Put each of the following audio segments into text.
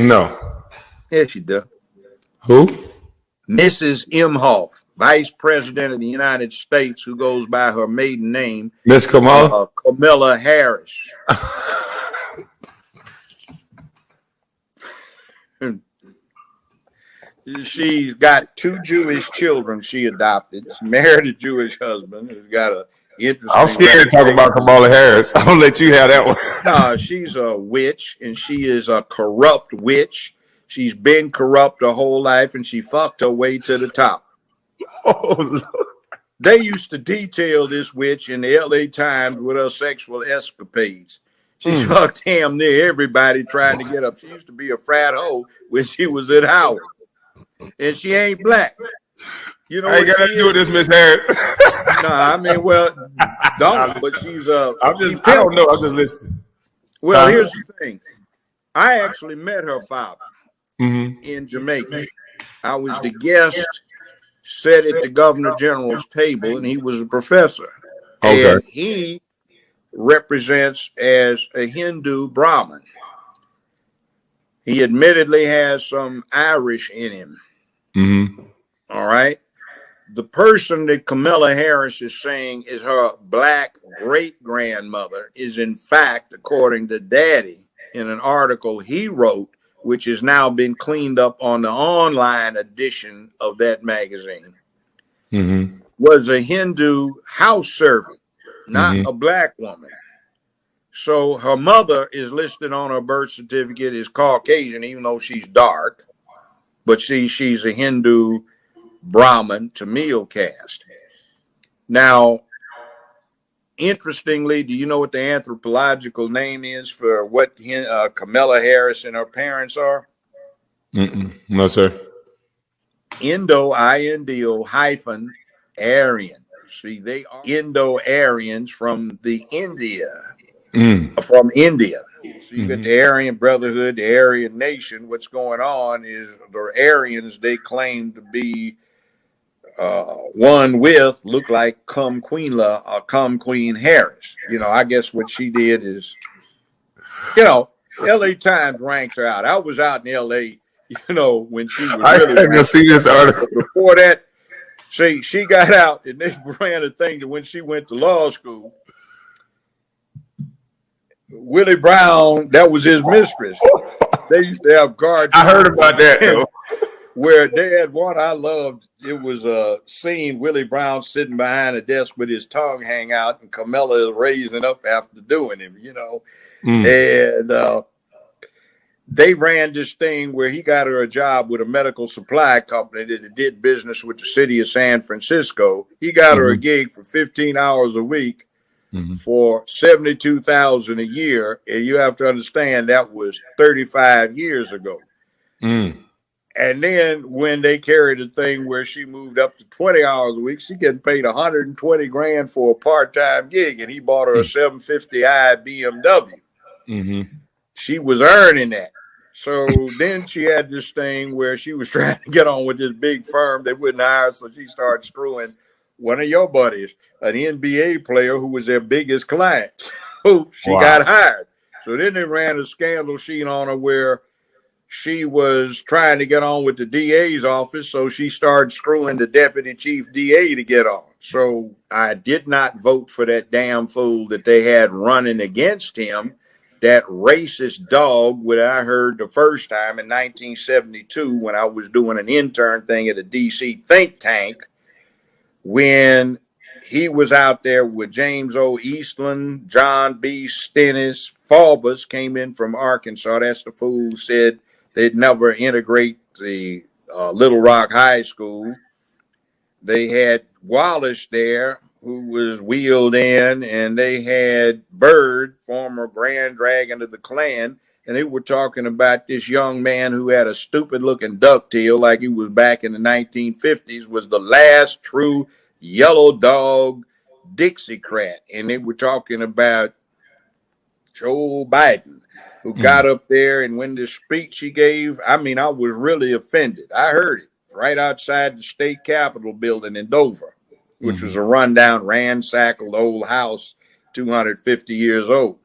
No. Yes, you do. Who? Mrs. Imhoff, Vice President of the United States, who goes by her maiden name, Miss Kamala? Kamala Harris. She's got 2 Jewish children she adopted. She married a Jewish husband who's got a interesting. I'm scared to talk about Kamala Harris. I'm gonna let you have that one. No, she's a witch, and she is a corrupt witch. She's been corrupt her whole life, and she fucked her way to the top. Oh, Lord. They used to detail this witch in the LA Times with her sexual escapades. She fucked damn near everybody trying to get up. She used to be a frat hoe when she was at Howard. And she ain't black. You know, I ain't got to do with this, Miss Harris. No, I mean, well, don't. But she's I don't know. I'm just listening. Well, here's the thing. I actually met her father in Jamaica. I was the guest, sat at the Governor General's table, and he was a professor. Okay. And he represents as a Hindu Brahmin. He admittedly has some Irish in him. All right. The person that Kamala Harris is saying is her black great-grandmother is, in fact, according to Daddy, in an article he wrote, which has now been cleaned up on the online edition of that magazine, was a Hindu house servant, not a black woman. So her mother is listed on her birth certificate as Caucasian, even though she's dark. But she's a Hindu Brahmin Tamil caste. Now, interestingly, do you know what the anthropological name is for what Kamala Harris and her parents are? No, sir. Indo hyphen Aryan. See, they are Indo-Aryans from the from India. So you get the Aryan Brotherhood, the Aryan Nation. What's going on is the Aryans, they claim to be one with, look like Queen Harris. You know, I guess what she did is, you know, LA Times ranks her out. I was out in LA, you know, when she was really I can see this article. Before that, she got out and they ran a thing that when she went to law school, Willie Brown, that was his mistress. They used to have guards. I heard about that, though. Where they had one I loved. It was a scene, Willie Brown sitting behind a desk with his tongue hang out, and Kamala is raising up after doing him, you know. And they ran this thing where he got her a job with a medical supply company that did business with the city of San Francisco. He got her a gig for 15 hours a week. For $72,000 a year, and you have to understand that was 35 years ago. And then when they carried a thing where she moved up to 20 hours a week, she getting paid $120,000 for a part-time gig, and he bought her a 750i BMW. She was earning that. So then she had this thing where she was trying to get on with this big firm they wouldn't hire, so she started screwing one of your buddies, an NBA player who was their biggest client. So she got hired. So then they ran a scandal sheet on her where she was trying to get on with the DA's office. So she started screwing the deputy chief DA to get on. So I did not vote for that damn fool that they had running against him. That racist dog, what I heard the first time in 1972 when I was doing an intern thing at a DC think tank, when he was out there with James O. Eastland, John B. Stennis, Faubus came in from Arkansas. That's the fool who said they'd never integrate the Little Rock High School. They had Wallace there, who was wheeled in, and they had Byrd, former Grand Dragon of the Klan, and they were talking about this young man who had a stupid-looking ducktail like he was back in the 1950s, was the last true yellow dog Dixiecrat. And they were talking about Joe Biden, who got up there, and when the speech he gave, I mean, I was really offended. I heard it right outside the state capitol building in Dover, which was a rundown, ransackled old house, 250 years old.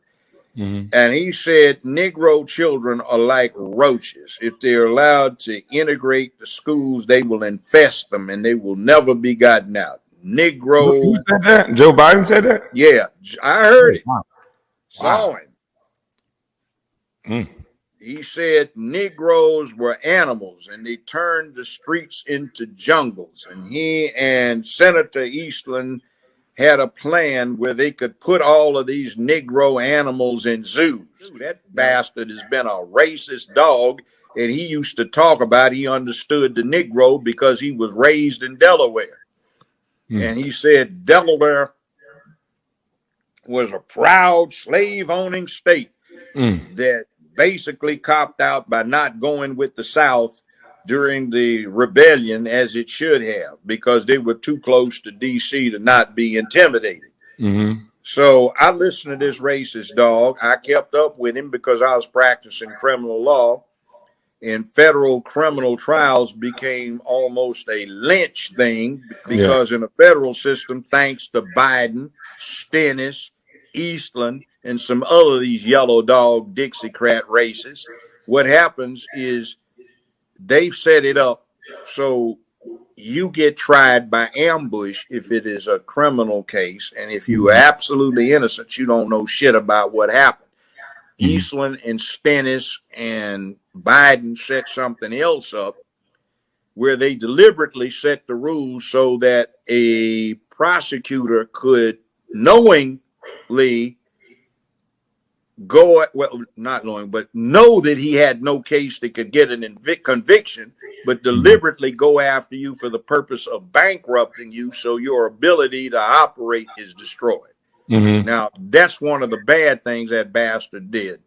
And he said Negro children are like roaches. If they're allowed to integrate the schools, they will infest them and they will never be gotten out. Negro. Who said that? Joe Biden said that? Yeah, I heard it. Wow. Saw him. He said Negroes were animals and they turned the streets into jungles. And he and Senator Eastland had a plan where they could put all of these Negro animals in zoos. That bastard has been a racist dog, and he used to talk about he understood the Negro because he was raised in Delaware. And he said Delaware was a proud slave-owning state that basically copped out by not going with the South during the rebellion as it should have, because they were too close to D.C. to not be intimidated. So I listened to this racist dog. I kept up with him because I was practicing criminal law, and federal criminal trials became almost a lynch thing because in the federal system, thanks to Biden, Stennis, Eastland, and some other these yellow dog Dixiecrat races, what happens is they've set it up so you get tried by ambush if it is a criminal case, and if you are absolutely innocent, you don't know shit about what happened. Eastland and Stennis and Biden set something else up where they deliberately set the rules so that a prosecutor could knowingly not knowing, but know that he had no case that could get an conviction, but deliberately go after you for the purpose of bankrupting you so your ability to operate is destroyed. Now, that's one of the bad things that bastard did.